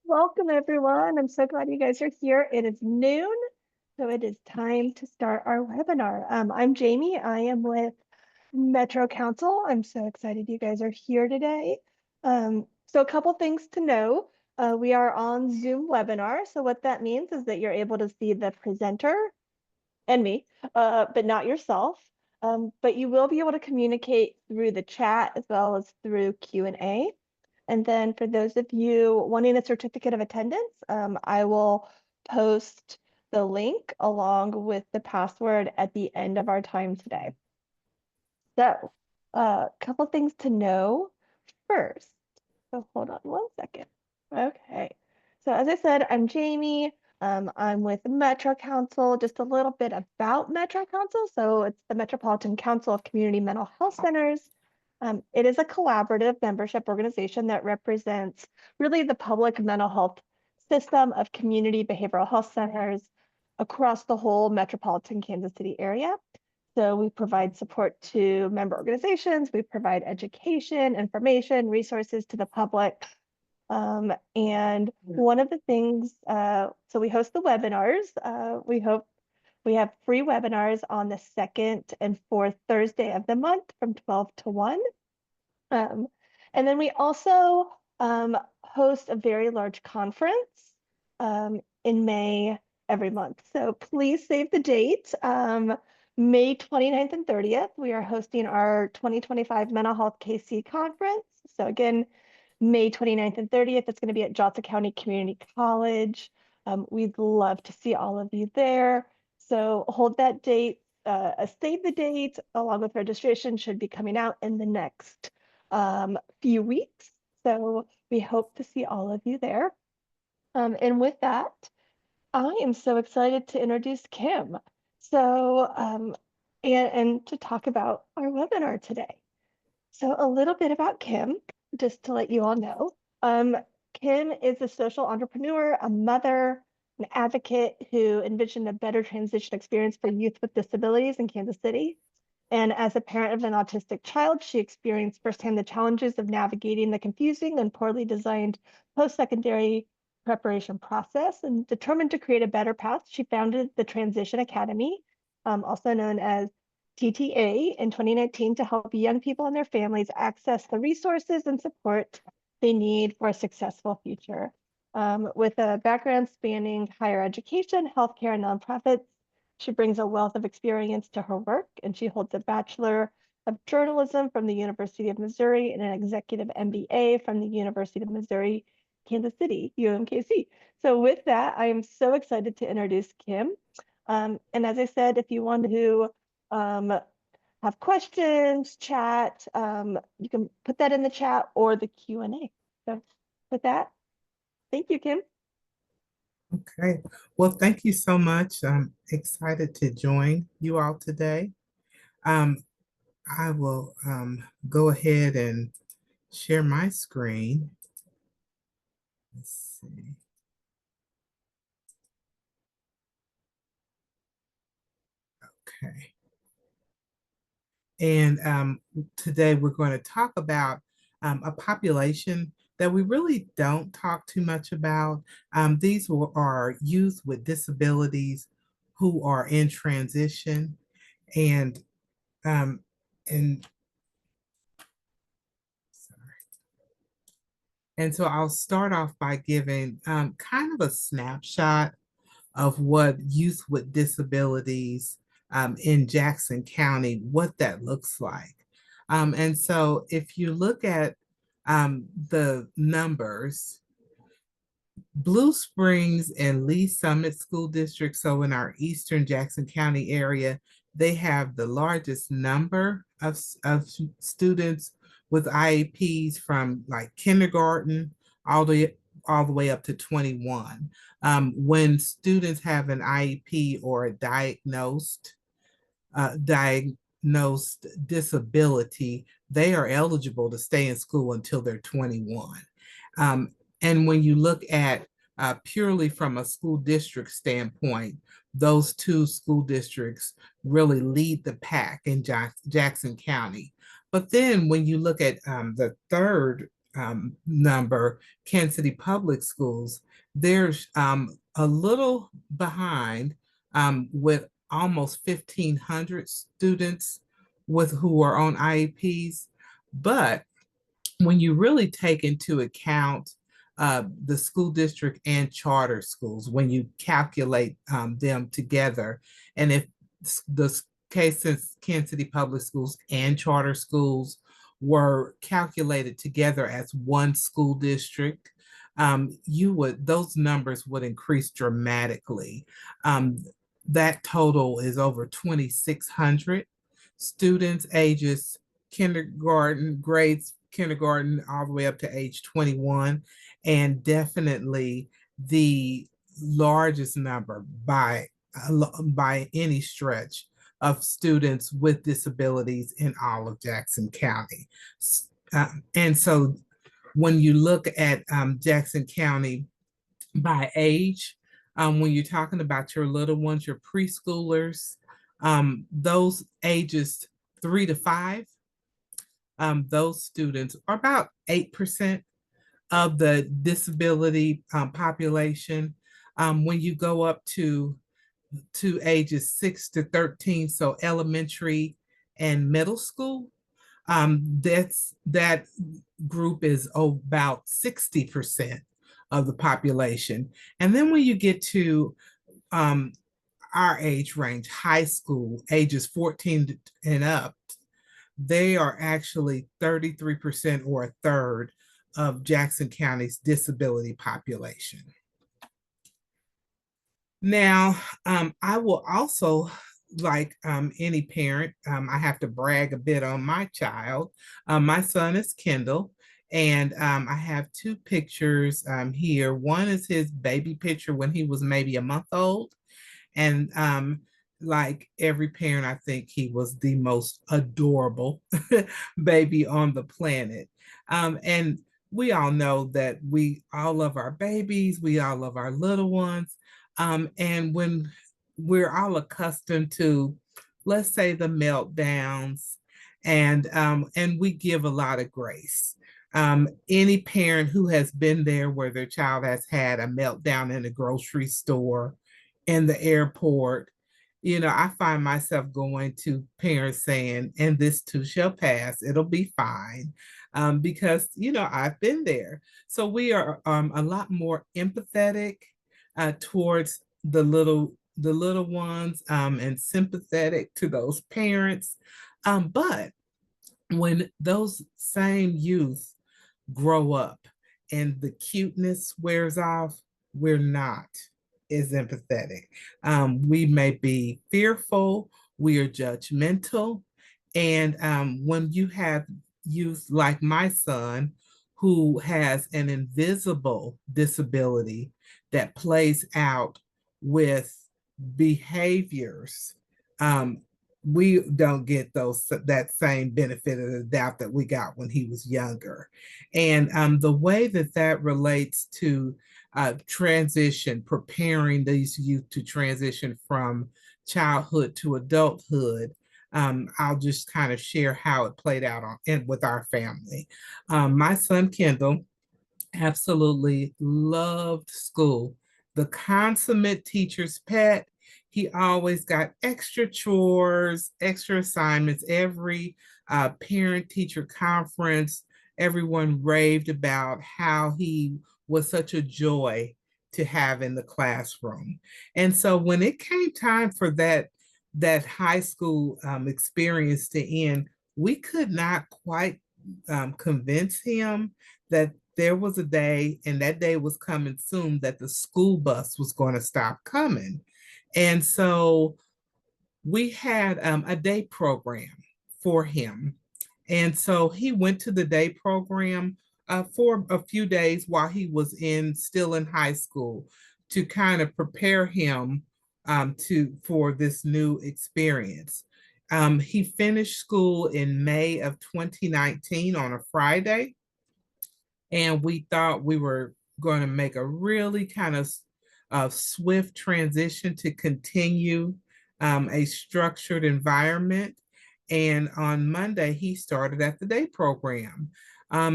Welcome, everyone. I'm so glad you guys are here. It is noon, so it is time to start our webinar. I'm Jamie. I am with Metro Council. I'm so excited you guys are here today. So a couple things to know. We are on Zoom webinar. So what that means is that you're able to see the presenter and me, but not yourself. But you will be able to communicate through the chat as well as through Q&A. And then for those of you wanting a certificate of attendance, I will post the link along with the password at the end of our time today. So a couple things to know first. So hold on one second. Okay. So as I said, I'm Jamie. I'm with Metro Council. Just a little bit about Metro Council. So it's the Metropolitan Council of Community Mental Health Centers. It is a collaborative membership organization that represents really the public mental health system of community behavioral health centers across the whole metropolitan Kansas City area. So we provide support to member organizations, we provide education, information, resources to the public. And one of the things, so we host the webinars. We have free webinars on the second and fourth Thursday of the month from 12 to 1. And then we also host a very large conference in May every month. So please save the date. May 29th and 30th, we are hosting our 2025 Mental Health KC Conference. So again, May 29th and 30th, it's going to be at Johnson County Community College. We'd love to see all of you there. So hold that date, save the date along with registration should be coming out in the next few weeks. So we hope to see all of you there. And with that, I am so excited to introduce Kim. So, and to talk about our webinar today. So a little bit about Kim, just to let you all know. Kim is a social entrepreneur, a mother, an advocate who envisioned a better transition experience for youth with disabilities in Kansas City. And as a parent of an autistic child, she experienced firsthand the challenges of navigating the confusing and poorly designed post-secondary preparation process. And determined to create a better path, she founded the Transition Academy, also known as TTA, in 2019 to help young people and their families access the resources and support they need for a successful future. With a background spanning higher education, healthcare, and nonprofits, she brings a wealth of experience to her work, and she holds a Bachelor of Journalism from the University of Missouri and an Executive MBA from the University of Missouri, Kansas City, UMKC. So with that, I am so excited to introduce Kim. And as I said, if you want to have questions, chat, you can put that in the chat or the Q&A. So with that, thank you, Kim. Okay, well, thank you so much. I'm excited to join you all today. Um, I will go ahead and share my screen. Let's see. Okay. And today we're going to talk about a population that we really don't talk too much about. These are youth with disabilities who are in transition, and um, and and so I'll start off by giving kind of a snapshot of what youth with disabilities in Jackson County, what that looks like. And so if you look at the numbers, Blue Springs and Lee Summit School District, so in our Eastern Jackson County area, they have the largest number of students with IEPs from like kindergarten all the way up to 21. When students have an IEP or a diagnosed disability, they are eligible to stay in school until they're 21. And when you look at purely from a school district standpoint, those two school districts really lead the pack in Jackson County. But then when you look at the third number, Kansas City Public Schools, there's a little behind with almost 1,500 students with who are on IEPs. But when you really take into account the school district and charter schools, when you calculate them together, and if the case since Kansas City Public Schools and charter schools were calculated together as one school district, those numbers would increase dramatically. Um, that total is over 2,600 students ages kindergarten, grades kindergarten all the way up to age 21, and definitely the largest number by any stretch of students with disabilities in all of Jackson County. And so when you look at Jackson County by age, when you're talking about your little ones, your preschoolers, those ages 3 to 5, those students are about 8% of the disability population. When you go up to ages 6 to 13, so elementary and middle school, that group is about 60% of the population. And then when you get to our age range, high school, ages 14 and up, they are actually 33% or a third of Jackson County's disability population. Now, I will also, like any parent, I have to brag a bit on my child. My son is Kendall, and I have two pictures here. One is his baby picture when he was maybe a month old. And like every parent, I think he was the most adorable baby on the planet. And we all know that we all love our babies, we all love our little ones. And when we're all accustomed to, let's say, the meltdowns, and we give a lot of grace. Any parent who has been there where their child has had a meltdown in a grocery store, in the airport, I find myself going to parents saying, and this too shall pass, it'll be fine. Because, I've been there. So we are a lot more empathetic towards the little ones, and sympathetic to those parents. But when those same youth grow up and the cuteness wears off, we're not as empathetic. We may be fearful, we are judgmental. And when you have youth like my son, who has an invisible disability that plays out with behaviors, we don't get that same benefit of the doubt that we got when he was younger. And the way that relates to transition, preparing these youth to transition from childhood to adulthood, I'll just kind of share how it played out with our family. My son Kendall absolutely loved school. The consummate teacher's pet. He always got extra chores, extra assignments. Every parent teacher conference, everyone raved about how he was such a joy to have in the classroom. And so when it came time for that high school experience to end, we could not quite convince him that there was a day, and that day was coming soon, that the school bus was going to stop coming. And so we had a day program for him. And so he went to the day program for a few days while he was still in high school, to kind of prepare him for this new experience. He finished school in May of 2019 on a Friday, and we thought we were going to make a really kind of swift transition to continue a structured environment. And on Monday, he started at the day program.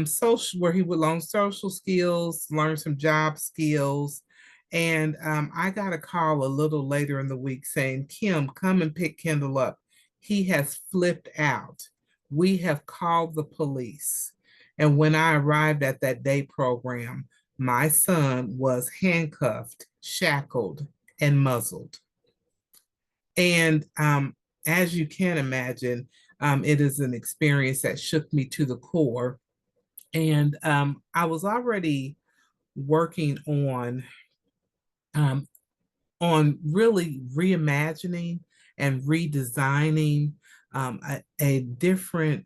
social, where he would learn social skills, learn some job skills. And I got a call a little later in the week saying, Kim, come and pick Kendall up. He has flipped out. We have called the police. And when I arrived at that day program, my son was handcuffed, shackled, and muzzled. And as you can imagine, it is an experience that shook me to the core. And I was already working um, on really reimagining and redesigning a different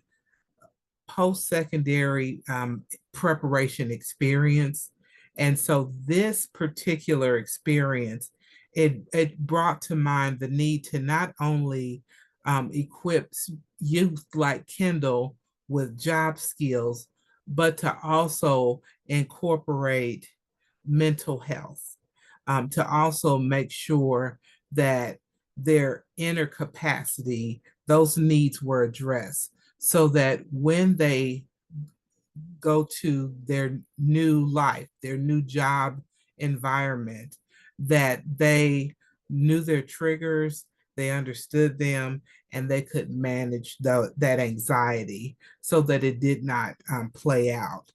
post-secondary preparation experience. And so this particular experience, it brought to mind the need to not only equip youth like Kendall with job skills, but to also incorporate mental health, to also make sure that their inner capacity, those needs were addressed so that when they go to their new life, their new job environment, that they knew their triggers, they understood them, and they could manage that anxiety so that it did not play out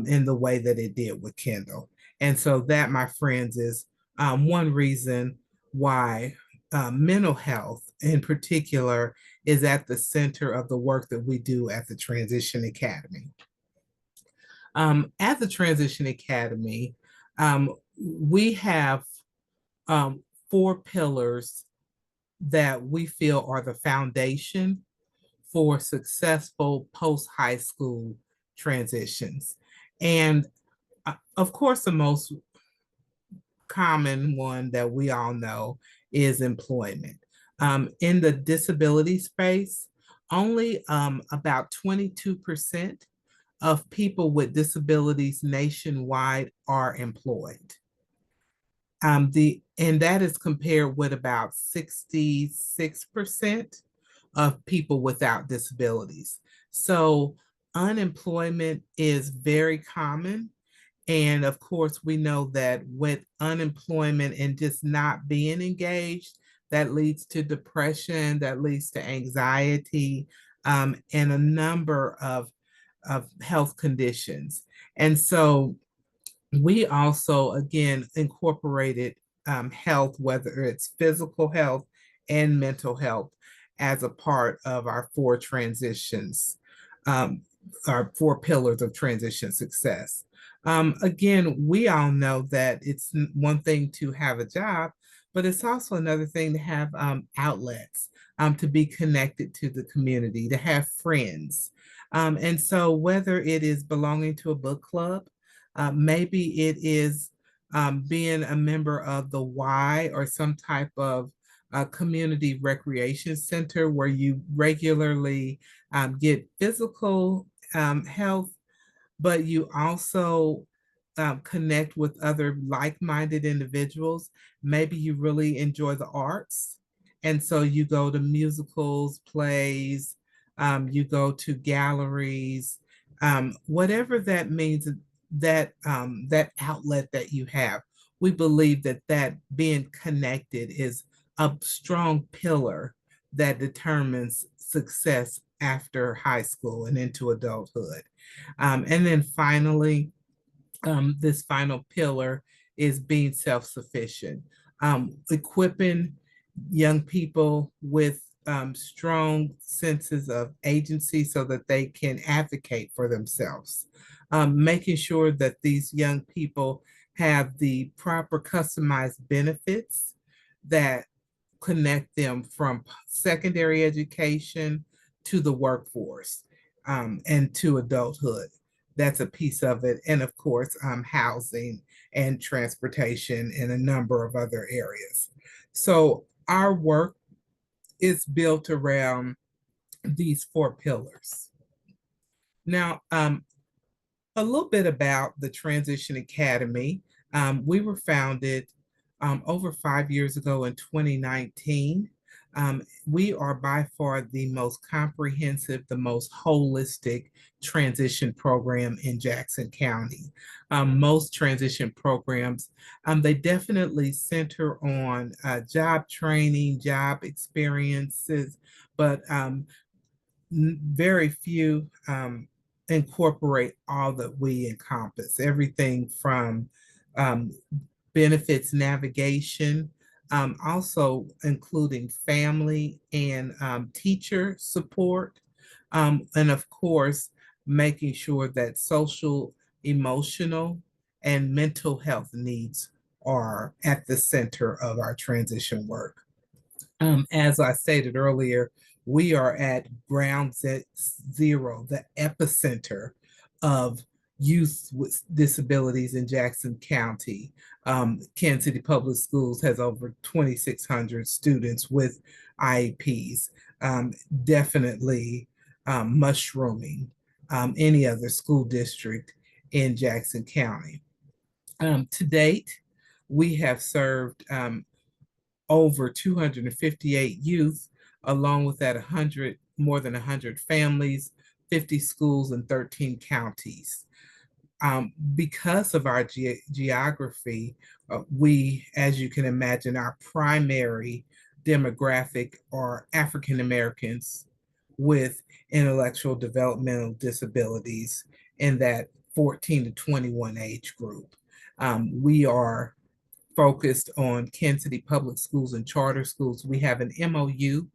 in the way that it did with Kendall. And so that, my friends, is one reason why mental health in particular is at the center of the work that we do at the Transition Academy. At the Transition Academy, we have um, four pillars that we feel are the foundation for successful post high school transitions. And of course, the most common one that we all know is employment. In the disability space, only about 22% of people with disabilities nationwide are employed. And that is compared with about 66% of people without disabilities. So unemployment is very common. And of course, we know that with unemployment and just not being engaged, that leads to depression, that leads to anxiety, and a number of health conditions. And so we also, again, incorporated health, whether it's physical health and mental health, as a part of our four transitions, um, our four pillars of transition success. Again, we all know that it's one thing to have a job, but it's also another thing to have outlets, to be connected to the community, to have friends. And so whether it is belonging to a book club, maybe it is being a member of the Y or some type of community recreation center where you regularly get physical health, but you also connect with other like-minded individuals. Maybe you really enjoy the arts. And so you go to musicals, plays, you go to galleries, whatever that means, that outlet that you have. We believe that being connected is a strong pillar that determines success after high school and into adulthood. And then finally, this final pillar is being self-sufficient, equipping young people with strong senses of agency so that they can advocate for themselves, making sure that these young people have the proper customized benefits that connect them from secondary education to the workforce, and to adulthood. That's a piece of it. And of course, housing and transportation and a number of other areas. So our work is built around these four pillars. Now, a little bit about the Transition Academy. We were founded over 5 years ago in 2019. We are by far the most comprehensive, the most holistic transition program in Jackson County. Most transition programs, they definitely center on job training, job experiences, but very few incorporate all that we encompass, everything from um, benefits navigation, also including family and teacher support, and of course, making sure that social, emotional, and mental health needs are at the center of our transition work. As I stated earlier, we are at ground zero, the epicenter of youth with disabilities in Jackson County. Kansas City Public Schools has over 2,600 students with IEPs, um, definitely mushrooming any other school district in Jackson County. To date, we have served over 258 youth, along with that 100, more than 100 families, 50 schools, and 13 counties. Because of our geography, we, as you can imagine, our primary demographic are African Americans with intellectual developmental disabilities in that 14 to 21 age group. We are focused on Kansas City Public Schools and charter schools. We have an MOU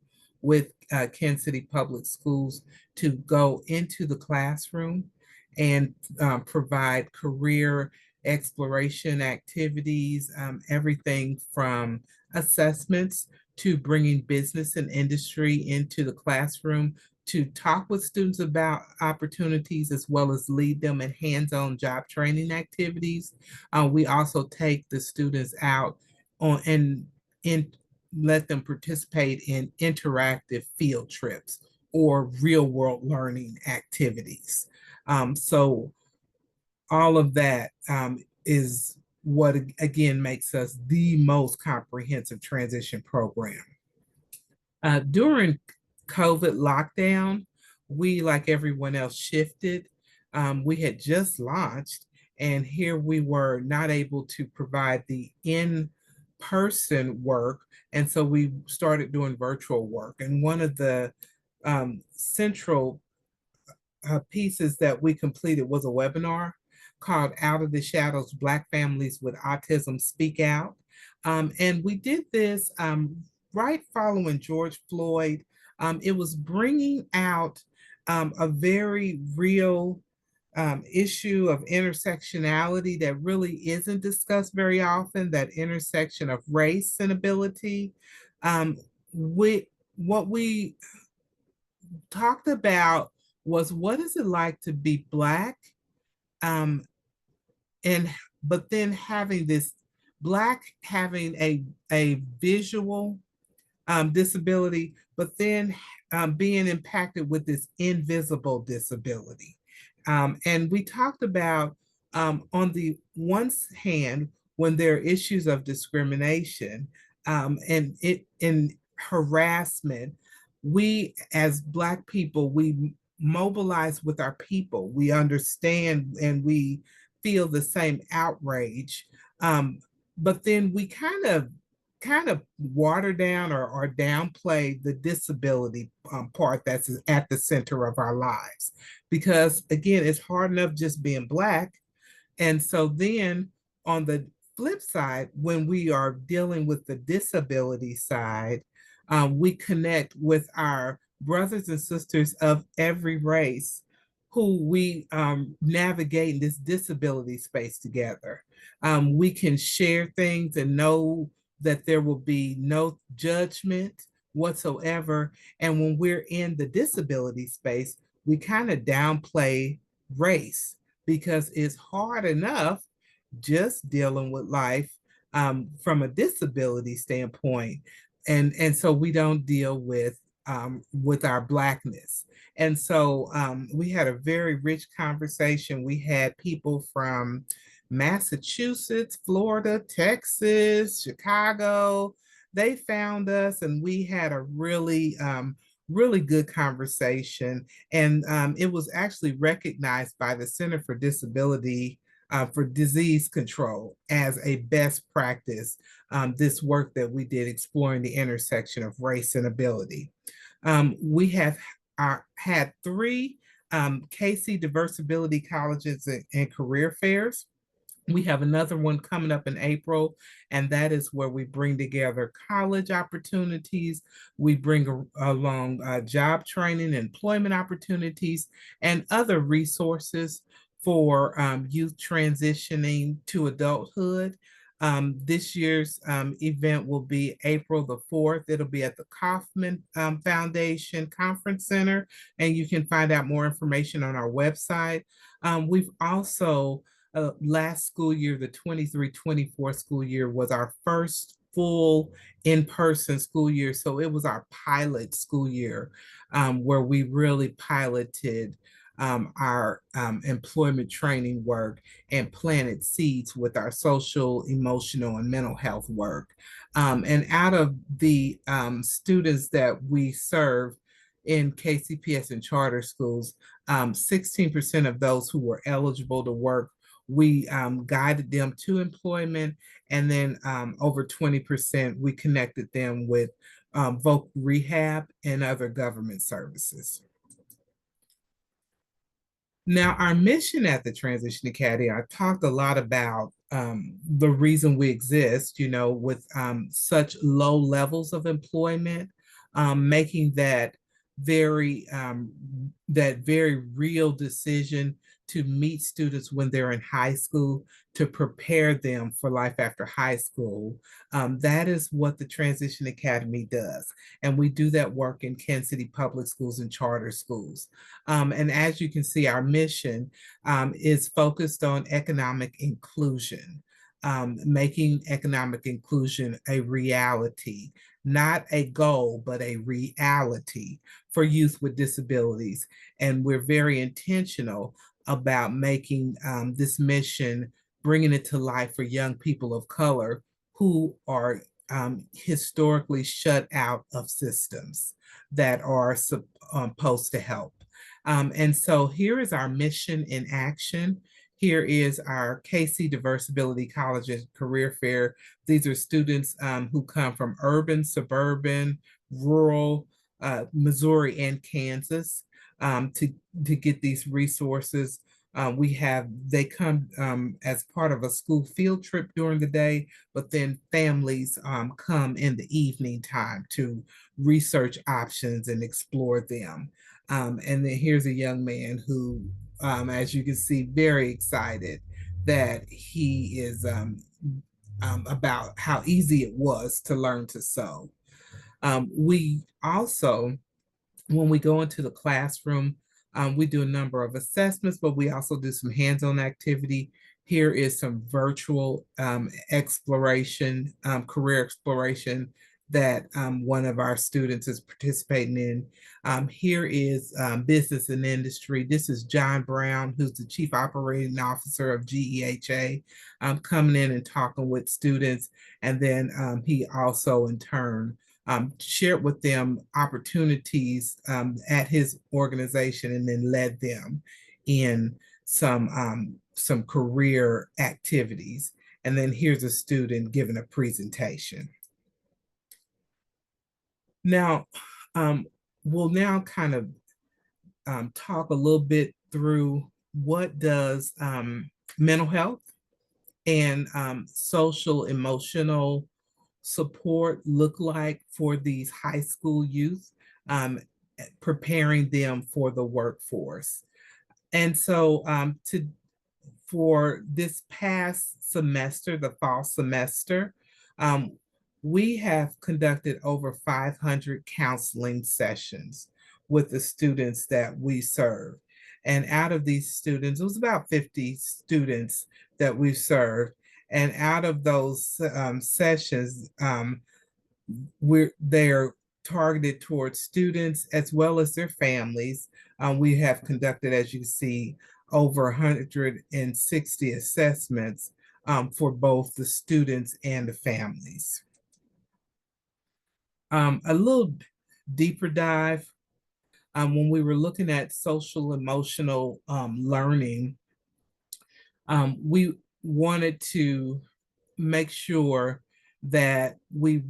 with Kansas City Public Schools to go into the classroom and provide career exploration activities, everything from assessments to bringing business and industry into the classroom to talk with students about opportunities as well as lead them in hands-on job training activities. We also take the students out on and in let them participate in interactive field trips or real world learning activities. So all of that is what again makes us the most comprehensive transition program. During COVID lockdown, we, like everyone else, shifted. We had just launched, and here we were not able to provide the in person work. And so we started doing virtual work. And one of the central pieces that we completed was a webinar called Out of the Shadows, Black Families with Autism Speak Out. And we did this right following George Floyd. It was bringing out a very real issue of intersectionality that really isn't discussed very often, that intersection of race and ability. We, what we talked about was what is it like to be Black, um, and but then having this Black having a visual disability, but then being impacted with this invisible disability. And we talked about, on the one hand, when there are issues of discrimination and it in harassment, we as Black people, we mobilize with our people. We understand and we feel the same outrage. But then we kind of water down or downplay the disability part that's at the center of our lives. Because again, it's hard enough just being Black. And so then on the flip side, when we are dealing with the disability side, we connect with our brothers and sisters of every race who we navigate in this disability space together. We can share things and know that there will be no judgment whatsoever. And when we're in the disability space, we kind of downplay race because it's hard enough just dealing with life from a disability standpoint. And so we don't deal with our Blackness. And so we had a very rich conversation. We had people from Massachusetts, Florida, Texas, Chicago, they found us and we had a really good conversation. And it was actually recognized by the Center for Disability for Disease Control as a best practice, this work that we did exploring the intersection of race and ability. We have had three KC Diversibility Colleges and Career Fairs. We have another one coming up in April, and that is where we bring together college opportunities. We bring along job training, employment opportunities, and other resources for youth transitioning to adulthood. This year's event will be April the 4th. It'll be at the Kauffman Foundation Conference Center, and you can find out more information on our website. We've also last school year, the 23-24 school year, was our first full in-person school year. So it was our pilot school year where we really piloted our employment training work and planted seeds with our social, emotional, and mental health work. And out of the students that we serve in KCPS and charter schools, 16% of those who were eligible to work, we guided them to employment, and then over 20%, we connected them with voc rehab and other government services. Now, our mission at the Transition Academy, I talked a lot about the reason we exist, with such low levels of employment, making that very real decision to meet students when they're in high school, to prepare them for life after high school. That is what the Transition Academy does. And we do that work in Kansas City public schools and charter schools. And as you can see, our mission is focused on economic inclusion, making economic inclusion a reality, not a goal, but a reality for youth with disabilities. And we're very intentional about making this mission, bringing it to life for young people of color who are historically shut out of systems that are supposed to help. And so here is our mission in action. Here is our KC Diversibility Colleges Career Fair. These are students who come from urban, suburban, rural, Missouri and Kansas to get these resources. They come as part of a school field trip during the day, but then families come in the evening time to research options and explore them. And then here's a young man who, as you can see, very excited that he is about how easy it was to learn to sew. We also, when we go into the classroom, we do a number of assessments, but we also do some hands-on activity. Here is some virtual exploration, career exploration that one of our students is participating in. Here is business and industry. This is John Brown, who's the Chief Operating Officer of GEHA, coming in and talking with students. And then he also, in turn, shared with them opportunities at his organization, and then led them in some career activities. And then here's a student giving a presentation. Now, we'll now kind of talk a little bit through what does mental health and social emotional support look like for these high school youth, preparing them for the workforce. And so for this past semester, the fall semester, we have conducted over 500 counseling sessions with the students that we serve. And out of these students, it was about 50 students that we served. And out of those sessions, they're targeted towards students as well as their families. We have conducted, as you see, over 160 assessments for both the students and the families. A little deeper dive when we were looking at social emotional learning. We wanted to make sure that we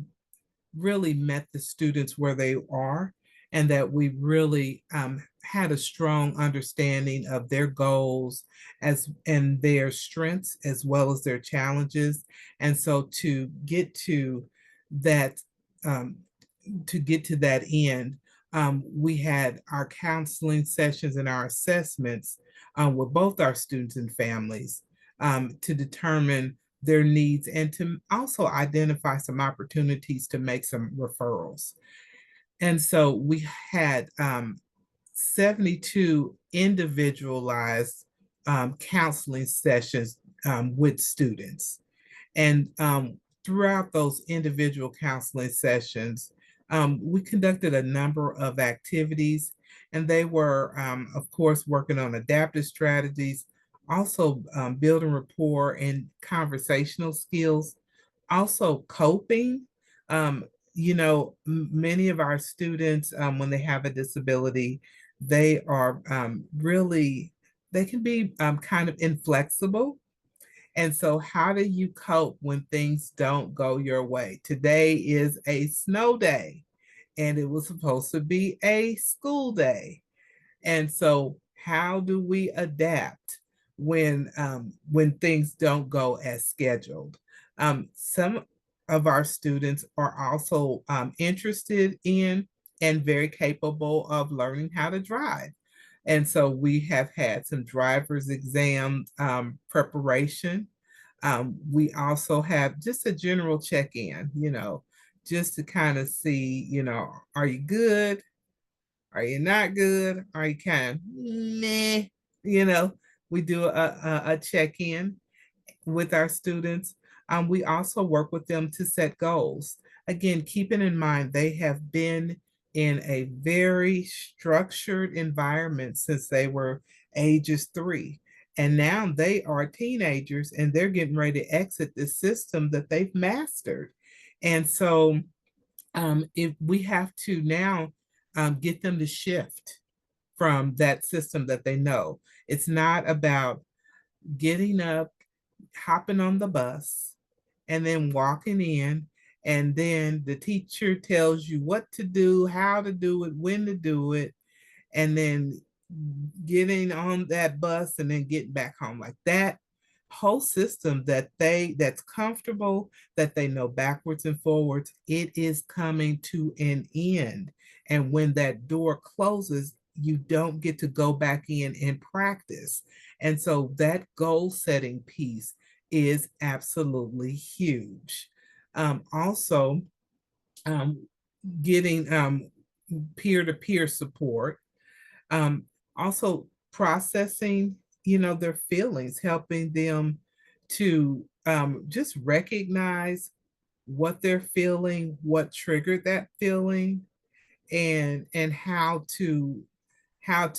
really met the students where they are and that we really had a strong understanding of their goals as and their strengths as well as their challenges. And so that um, to get to that end, we had our counseling sessions and our assessments with both our students and families to determine their needs and to also identify some opportunities to make some referrals. And so we had 72 individualized counseling sessions with students. And throughout those individual counseling sessions, we conducted a number of activities, and they were, of course, working on adaptive strategies, also building rapport and conversational skills, also coping. Um, Many of our students, when they have a disability, they are really, they can be kind of inflexible, and so, how do you cope when things don't go your way? Today is a snow day, and it was supposed to be a school day. And so, how do we adapt when things don't go as scheduled? Some of our students are also interested in and very capable of learning how to drive. And so we have had some driver's exam preparation. We also have just a general check-in, just to kind of see, are you good? Are you not good? Are you kind of meh? You know, we do a check-in with our students. We also work with them to set goals. Again, keeping in mind they have been in a very structured environment since they were ages 3. And now they are teenagers and they're getting ready to exit the system that they've mastered. And so if we have to now get them to shift from that system that they know, it's not about getting up, hopping on the bus, and then walking in, and then the teacher tells you what to do, how to do it, when to do it, and then getting on that bus and then getting back home. Like that whole system that's comfortable, that they know backwards and forwards, it is coming to an end. And when that door closes, you don't get to go back in and practice. And so that goal setting piece is absolutely huge. Also, um, getting peer-to-peer support, um, also processing, their feelings, helping them to just recognize what they're feeling, what triggered that feeling, and how to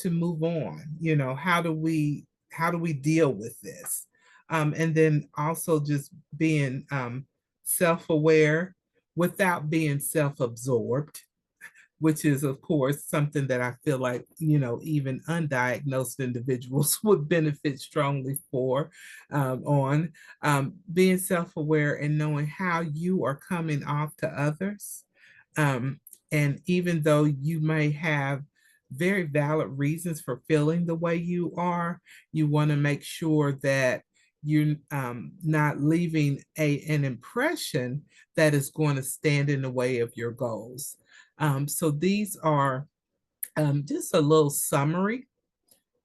move on. How do we deal with this? And then also just being self-aware without being self-absorbed, which is, of course, something that I feel like, even undiagnosed individuals would benefit strongly on being self aware and knowing how you are coming off to others. Um, and even though you may have very valid reasons for feeling the way you are, you want to make sure that you're not leaving an impression that is going to stand in the way of your goals. So these are just a little summary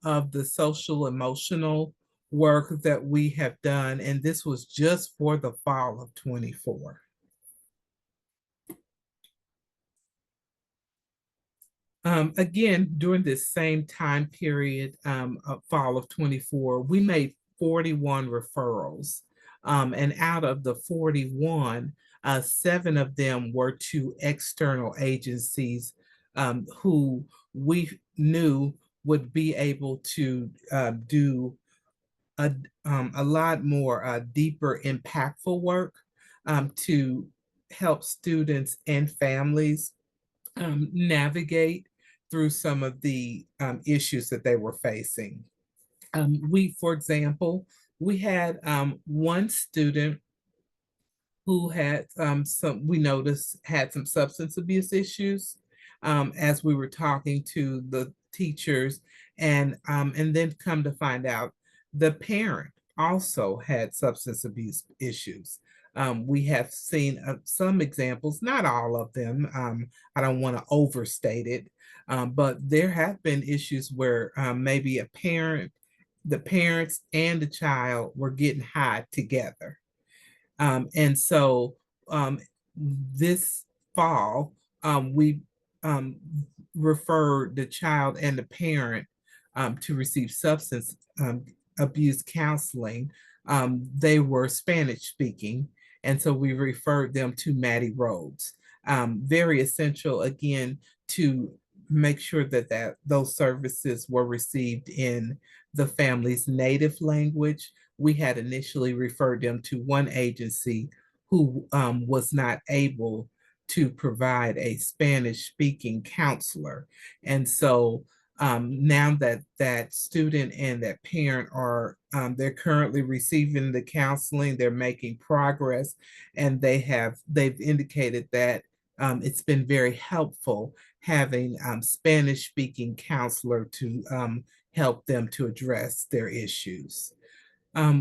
of the social emotional work that we have done. And this was just for the fall of 24. Again, during this same time period, of fall of 24, we made 41 referrals. And out of the 41, 7 of them were to external agencies who we knew would be able to do a lot more deeper, impactful work to help students and families navigate through some of the issues that they were facing. For example, we had one student who had we noticed had some substance abuse issues as we were talking to the teachers, and then come to find out the parent also had substance abuse issues. We have seen some examples, not all of them. I don't want to overstate it, but there have been issues where maybe the parents and the child were getting high together, and so this fall, we um, referred the child and the parent to receive substance abuse counseling. They were Spanish speaking, and so we referred them to Maddie Rhodes. Very essential, again, to make sure that those services were received in the family's native language. We had initially referred them to one agency who was not able to provide a Spanish speaking counselor. And so now that student and that parent are, they're currently receiving the counseling, they're making progress, and they've indicated that it's been very helpful having Spanish speaking counselor to help them to address their issues.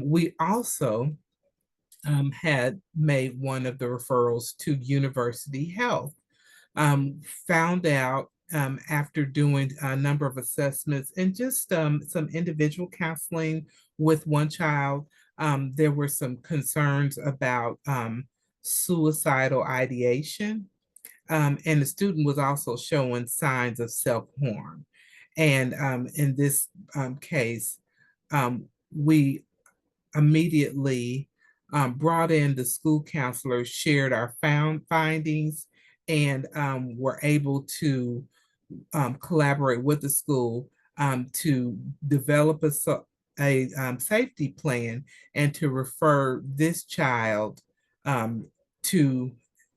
We also had made one of the referrals to University Health. Found out after doing a number of assessments and just some individual counseling with one child, there were some concerns about suicidal ideation. And the student was also showing signs of self-harm. And in this case, we immediately brought in the school counselors, shared our findings, and were able to collaborate with the school to develop a safety plan and to refer this child to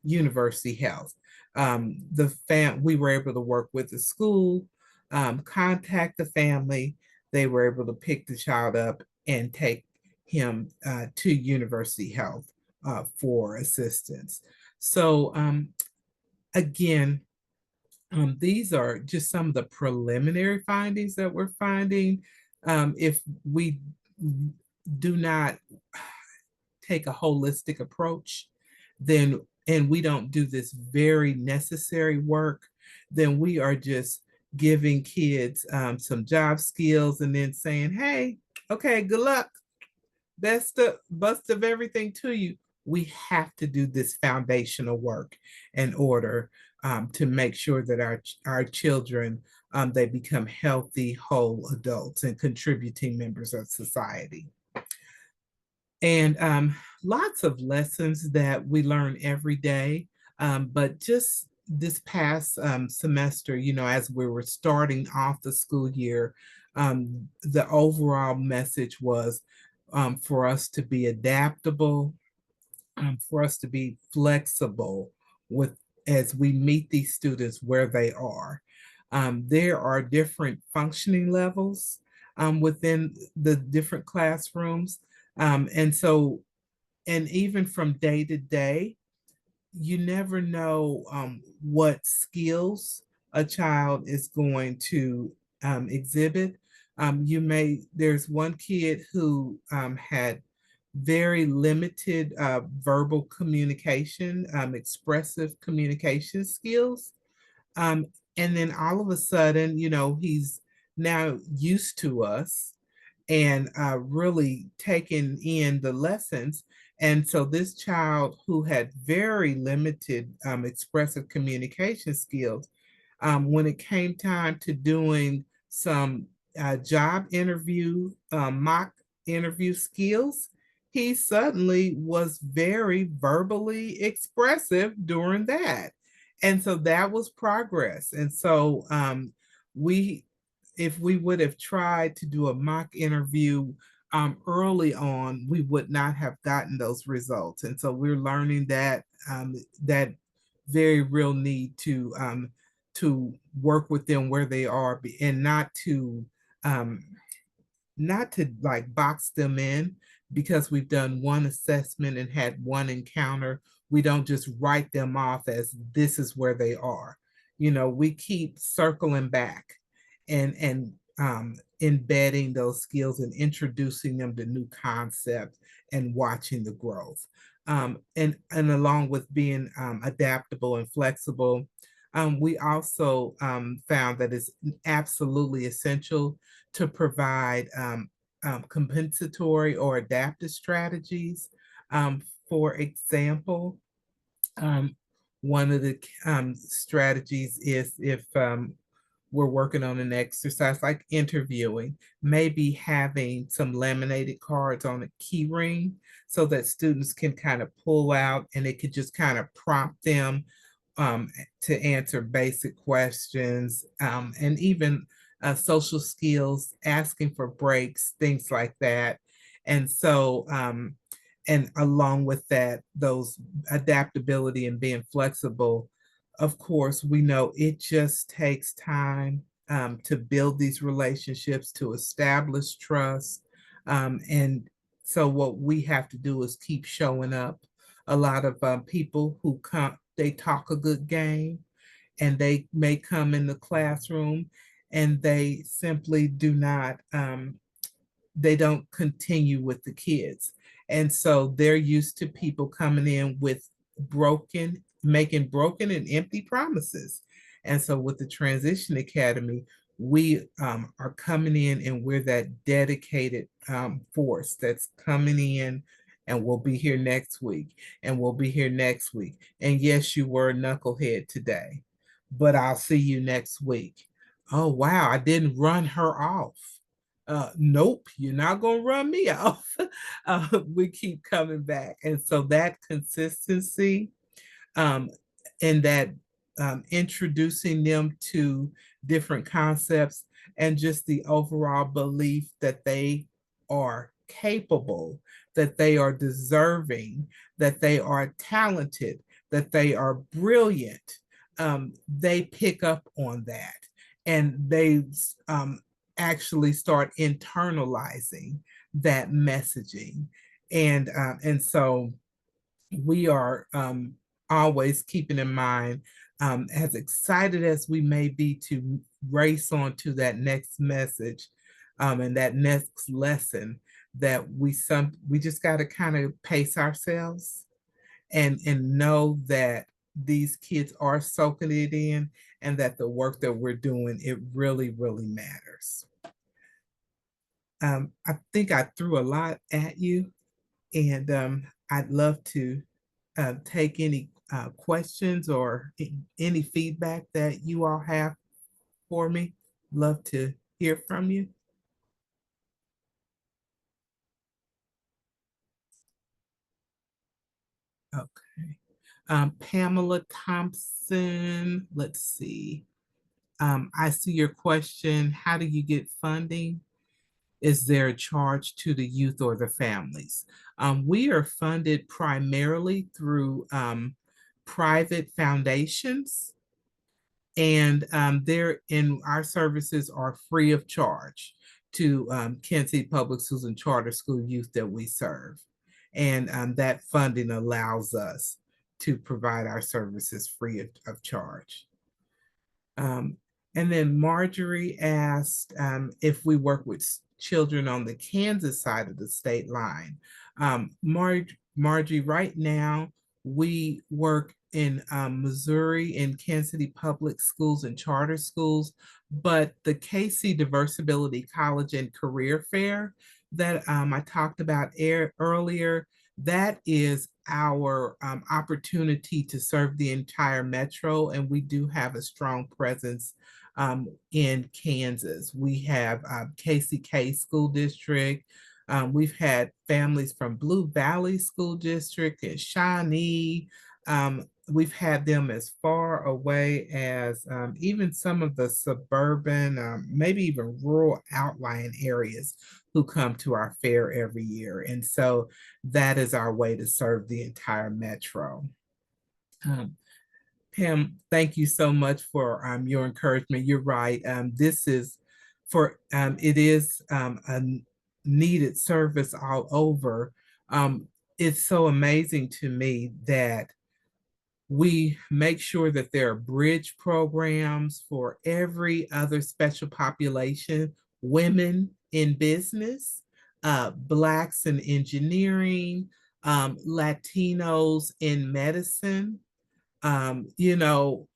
University Health. We were able to work with the school, contact the family. They were able to pick the child up and take him to University Health for assistance. So again, these are just some of the preliminary findings that we're finding. If we do not take a holistic approach, then and we don't do this very necessary work, then we are just giving kids some job skills and then saying, hey, okay, good luck. That's the bust of everything to you. We have to do this foundational work in order to make sure that our children, they become healthy, whole adults and contributing members of society. And lots of lessons that we learn every day. But just this past semester, as we were starting off the school year, the overall message was for us to be adaptable, for us to be flexible with as we meet these students where they are. There are different functioning levels within the different classrooms. And so, and even from day to day, you never know what skills a child is going to exhibit. There's one kid who had very limited verbal communication, expressive communication skills. Um, and then all of a sudden, he's now used to us and really taking in the lessons. And so this child who had very limited expressive communication skills, when it came time to doing some job interview, mock interview skills, he suddenly was very verbally expressive during that. And so that was progress. And so we if we would have tried to do a mock interview early on, we would not have gotten those results. And so we're learning that that very real need to work with them where they are and um, not to like box them in because we've done one assessment and had one encounter. We don't just write them off as this is where they are. You know, we keep circling back and embedding those skills and introducing them to new concepts and watching the growth. And along with being adaptable and flexible, we also found that it's absolutely essential to provide compensatory or adaptive strategies. For example, um, one of the strategies is if we're working on an exercise like interviewing, maybe having some laminated cards on a key ring so that students can kind of pull out and it could just kind of prompt them to answer basic questions and even social skills, asking for breaks, things like that. And so, and along with that, those adaptability and being flexible, of course, we know it just takes time to build these relationships, to establish trust. And so, what we have to do is keep showing up. A lot of people who come, they talk a good game and they may come in the classroom and they simply do not they don't continue with the kids. And so they're used to people coming in with making broken and empty promises. And so with the Transition Academy, we are coming in and we're that dedicated force that's coming in and we'll be here next week and we'll be here next week. And yes, you were a knucklehead today, but I'll see you next week. Oh, wow, I didn't run her off. Nope, you're not going to run me off. We keep coming back. And so that consistency um, and that introducing them to different concepts and just the overall belief that they are capable, that they are deserving, that they are talented, that they are brilliant. They pick up on that and they actually start internalizing that messaging. And so we are always keeping in mind, as excited as we may be to race on to that next message and that next lesson, that we just got to kind of pace ourselves and know that these kids are soaking it in and that the work that we're doing, it really, really matters. I think I threw a lot at you, and I'd love to take any questions or any feedback that you all have for me. Love to hear from you. Okay. Pamela Thompson, let's see. I see your question. How do you get funding? Is there a charge to the youth or the families? We are funded primarily through private foundations, and they're in our services are free of charge to Kansas City Public Schools and charter school youth that we serve. And that funding allows us to provide our services free of charge. Um, and then Marjorie asked if we work with children on the Kansas side of the state line. Margie, right now we work in Missouri in Kansas City Public Schools and charter schools, but the KC Diversibility College and Career Fair that I talked about earlier, that is our opportunity to serve the entire metro, and we do have a strong presence in Kansas. We have KCK School District. We've had families from Blue Valley School District and Shawnee. We've had them as far away as even some of the suburban, maybe even rural outlying areas. who come to our fair every year. And so that is our way to serve the entire metro. Um, Pam, thank you so much for your encouragement. You're right. This is it is a needed service all over. It's so amazing to me that we make sure that there are bridge programs for every other special population, women in business, Blacks in engineering, Latinos in medicine. You know,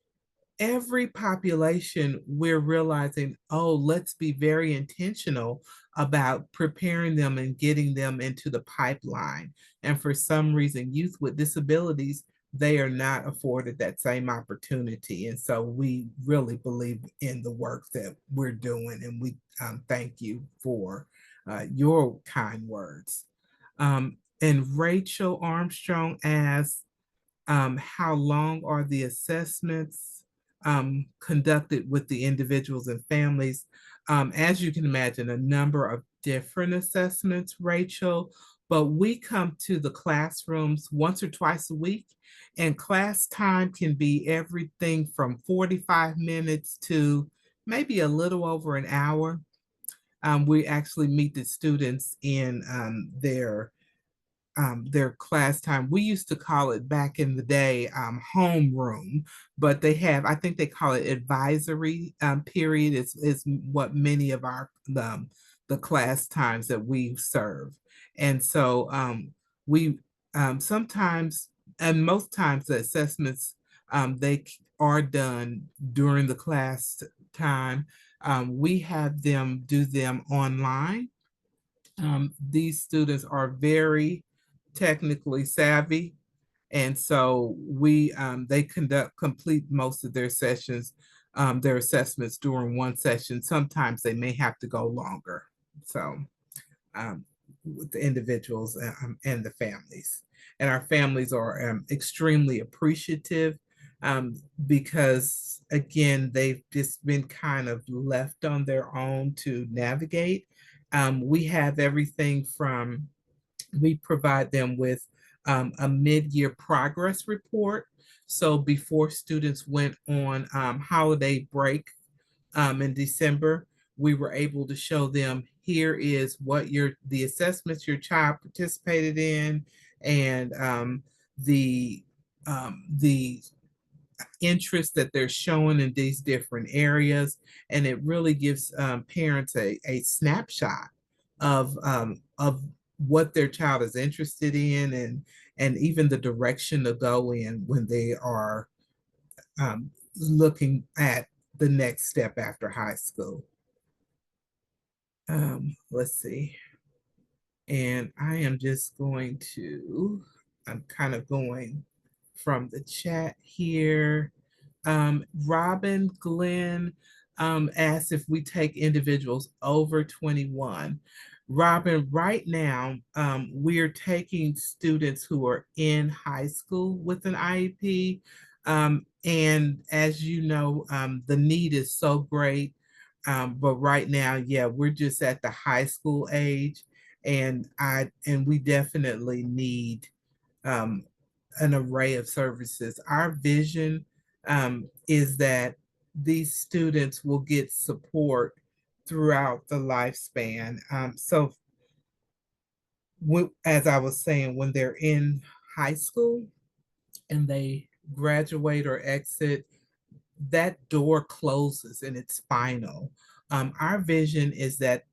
every population, we're realizing, oh, let's be very intentional about preparing them and getting them into the pipeline. And for some reason, youth with disabilities, they are not afforded that same opportunity. And so we really believe in the work that we're doing. And we thank you for your kind words. And Rachel Armstrong asks, how long are the assessments conducted with the individuals and families? As you can imagine, a number of different assessments, Rachel, but we come to the classrooms once or twice a week, and class time can be everything from 45 minutes to maybe a little over an hour. We actually meet the students in their class time. We used to call it back in the day homeroom, but they have, I think they call it advisory period is what many of our the class times that we serve. And so we sometimes, and most times the assessments, they are done during the class time. We have them do them online. These students are very technically savvy, and so we they complete most of their sessions, their assessments during one session. Sometimes they may have to go longer. So with the individuals and the families, and our families are extremely appreciative because again they've just been kind of left on their own to navigate. We have everything from, we provide them with a mid-year progress report. So before students went on holiday break in December, we were able to show them, here is what the assessments your child participated in, and the interest that they're showing in these different areas. And it really gives parents a snapshot of what their child is interested in, and even the direction to go in when they are looking at the next step after high school. Let's see. And I am just going to, I'm kind of going from the chat here. Robin Glenn asked if we take individuals over 21. Robin, right now, we're taking students who are in high school with an IEP. And as you know, the need is so great. But right now, yeah, we're just at the high school age, and we definitely need um, an array of services. Our vision is that these students will get support throughout the lifespan. So, as I was saying, when they're in high school and they graduate or exit, that door closes and it's final. Our vision is that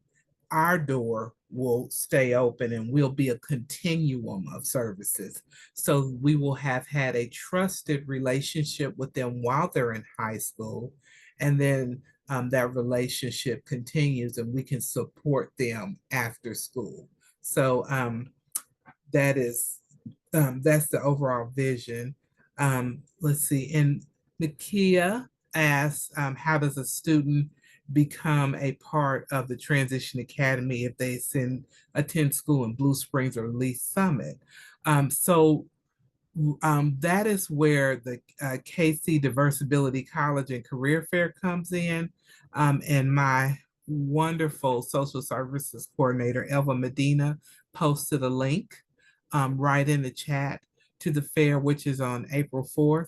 our door will stay open and we'll be a continuum of services. So we will have had a trusted relationship with them while they're in high school. And then that relationship continues and we can support them after school. So that is, that's the overall vision. Let's see. And Nakia asks, how does a student become a part of the Transition Academy if they attend school in Blue Springs or Lee Summit? So that is where the KC Diversability College and Career Fair comes in. And my wonderful social services coordinator, Elva Medina, posted a link right in the chat to the fair, which is on April 4th.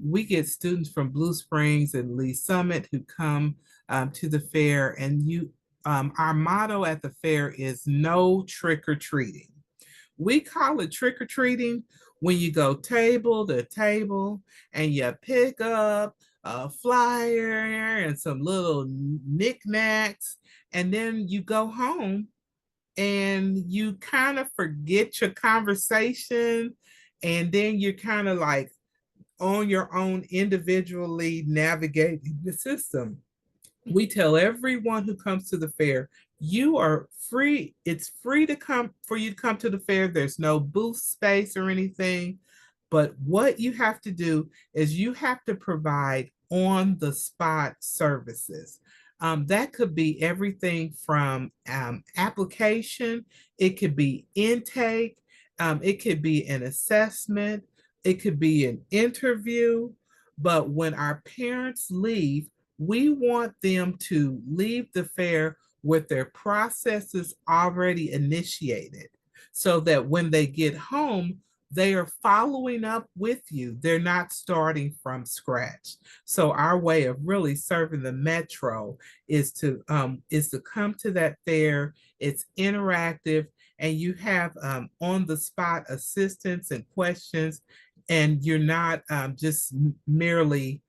We get students from Blue Springs and Lee Summit who come to the fair, and our motto at the fair is no trick or treating. We call it trick or treating when you go table to table and you pick up a flyer and some little knickknacks, and then you go home and you kind of forget your conversation, and then you're kind of like on your own individually navigating the system. We tell everyone who comes to the fair, you are free. It's free to come for you to come to the fair. There's no booth space or anything. But what you have to do is you have to provide on the spot services. That could be everything from application, it could be intake, it could be an assessment, it could be an interview. But when our parents leave, we want them to leave the fair with their processes already initiated so that when they get home, they are following up with you. They're not starting from scratch. So our way of really serving the metro is to come to that fair. It's interactive, and you have on the spot assistance and questions, and you're not just merely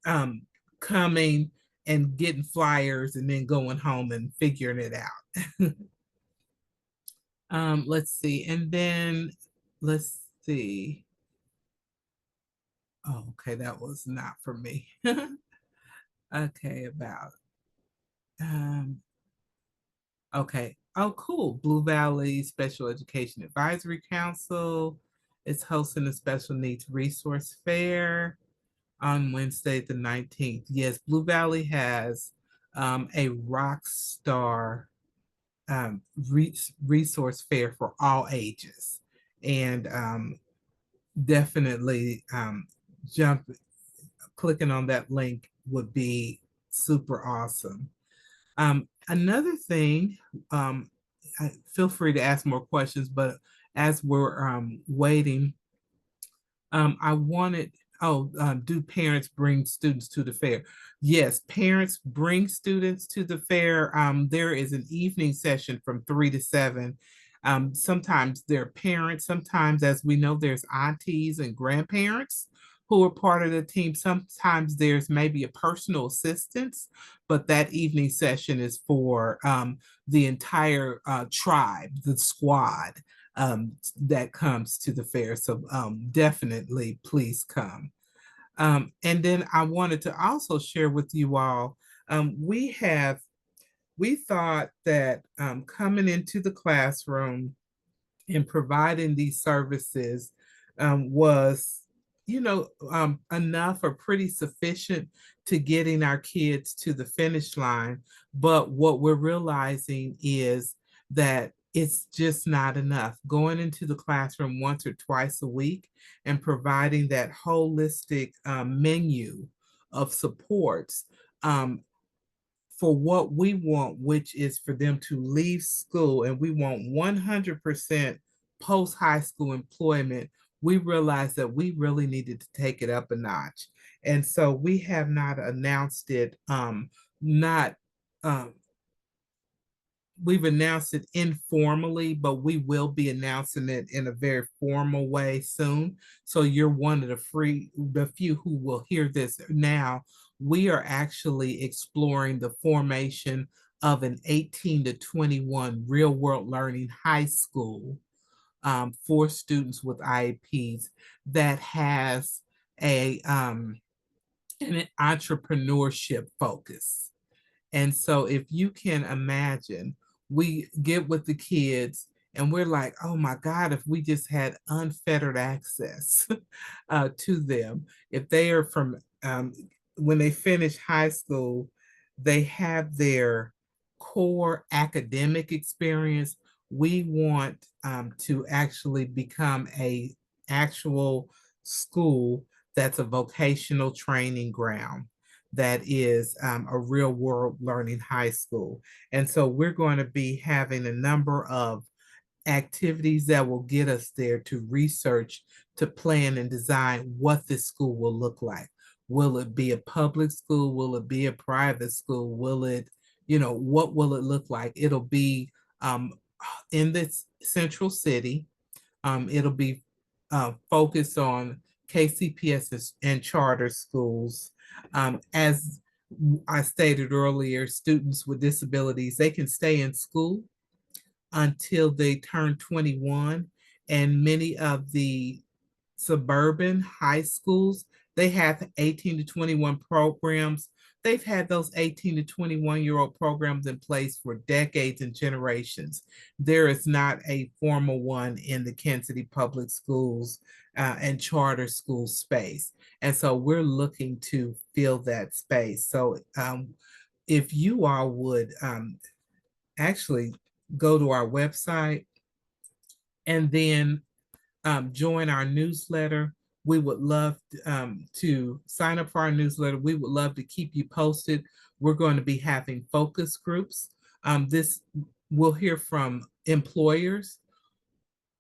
um, coming and getting flyers and then going home and figuring it out. Let's see. And then let's see. Oh, okay, that was not for me. Okay, about okay. Oh, cool. Blue Valley Special Education Advisory Council is hosting a special needs resource fair on Wednesday, the 19th. Yes, Blue Valley has a rock star resource fair for all ages. And definitely jump, clicking on that link would be super awesome. Another thing, feel free to ask more questions, but as we're waiting, I wanted, do parents bring students to the fair? Yes, parents bring students to the fair. There is an evening session from 3 to 7. Sometimes they're parents, sometimes, as we know, there's aunties and grandparents who are part of the team. Sometimes there's maybe a personal assistance, but that evening session is for the entire tribe, the squad that comes to the fair. So definitely please come. And then I wanted to also share with you all, we thought that coming into the classroom and providing these services was, enough or pretty sufficient to getting our kids to the finish line. But what we're realizing is that it's just not enough. Going into the classroom once or twice a week and providing that holistic menu of supports for what we want, which is for them to leave school, and we want 100% post high school employment. We realized that we really needed to take it up a notch. And so we have not announced it, not um, we've announced it informally, but we will be announcing it in a very formal way soon. So you're one of the few who will hear this now. We are actually exploring the formation of an 18 to 21 real world learning high school for students with IEPs that has an entrepreneurship focus. And so if you can imagine, we get with the kids and we're like, oh my God, if we just had unfettered access to them, if they are when they finish high school, they have their core academic experience. We want to actually become a actual school that's a vocational training ground that is a real world learning high school. And so we're going to be having a number of activities that will get us there to research, to plan and design what this school will look like. Will it be a public school? Will it be a private school? Will it, what will it look like? It'll be in this central city. It'll be focused on KCPS and charter schools. As I stated earlier, students with disabilities, they can stay in school until they turn 21. And many of the suburban high schools, they have 18 to 21 programs. They've had those 18 to 21-year-old programs in place for decades and generations. There is not a formal one in the Kansas City Public Schools and charter school space. And so we're looking to fill that space. So if you all would actually go to our website and then join our newsletter. We would love to sign up for our newsletter. We would love to keep you posted. We're going to be having focus groups. This we'll hear from employers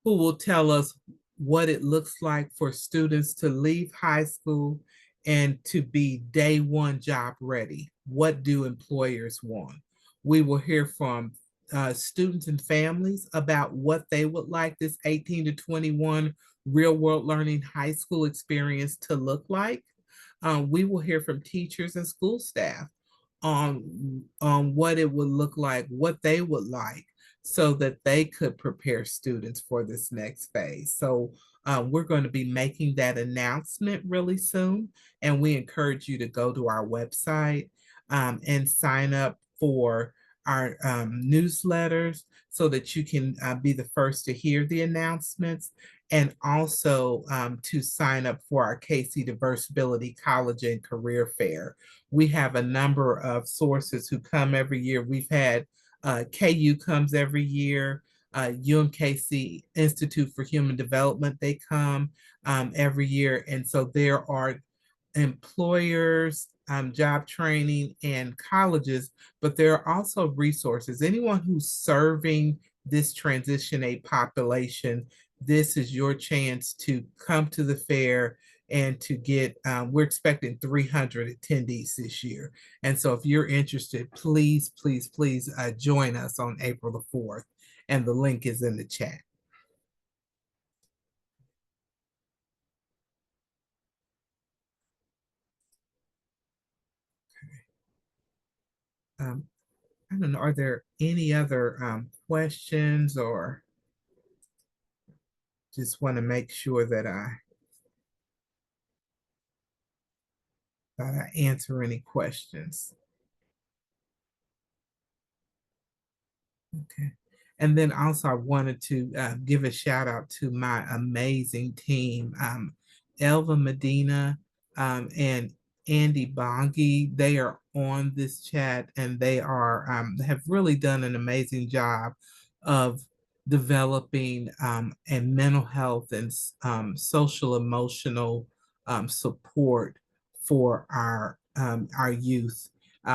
who will tell us what it looks like for students to leave high school and to be day one job ready. What do employers want? We will hear from students and families about what they would like this 18 to 21 real world learning high school experience to look like. We will hear from teachers and school staff on what it would look like, what they would like, so that they could prepare students for this next phase. So we're going to be making that announcement really soon, and we encourage you to go to our website and sign up for our newsletters so that you can be the first to hear the announcements, and also to sign up for our KC Diversibility College and Career Fair. We have a number of sources who come every year. We've had KU comes every year. UMKC Institute for Human Development, they come every year. And so there are employers, job training, and colleges, but there are also resources. Anyone who's serving this transition aid population, this is your chance to come to the fair and to get, we're expecting 300 attendees this year. And so if you're interested, please, please, please join us on April the 4th. And the link is in the chat. I don't know, are there any other questions, or just want to make sure that I answer any questions? Okay. And then also I wanted to give a shout out to my amazing team, Elva Medina and Andy Bongi. They are on this chat, and they are have really done an amazing job of developing and mental health and social emotional support for our youth,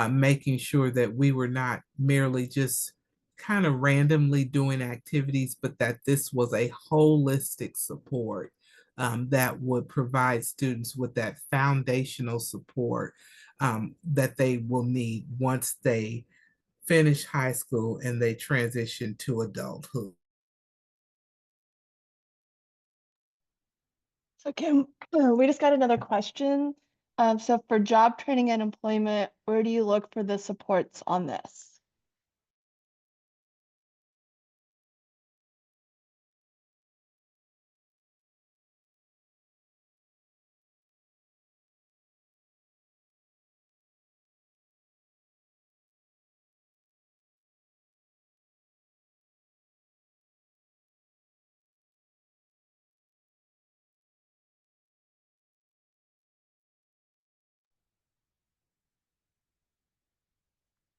making sure that we were not merely just kind of randomly doing activities, but that this was a holistic support that would provide students with that foundational support that they will need once they finish high school and they transition to adulthood. So Kim, we just got another question. So for job training and employment, where do you look for the supports on this?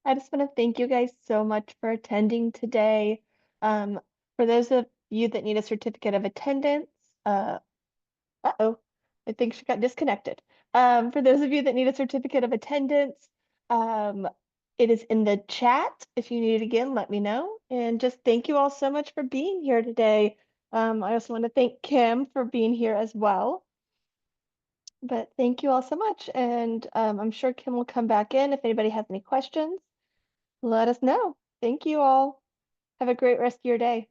I just want to thank you guys so much for attending today. Um, for those of you that need a certificate of attendance, uh-oh, I think she got disconnected. For those of you that need a certificate of attendance, um, it is in the chat. If you need it again, let me know. And just thank you all so much for being here today. I also want to thank Kim for being here as well. But thank you all so much. And I'm sure Kim will come back in. If anybody has any questions, let us know. Thank you all. Have a great rest of your day.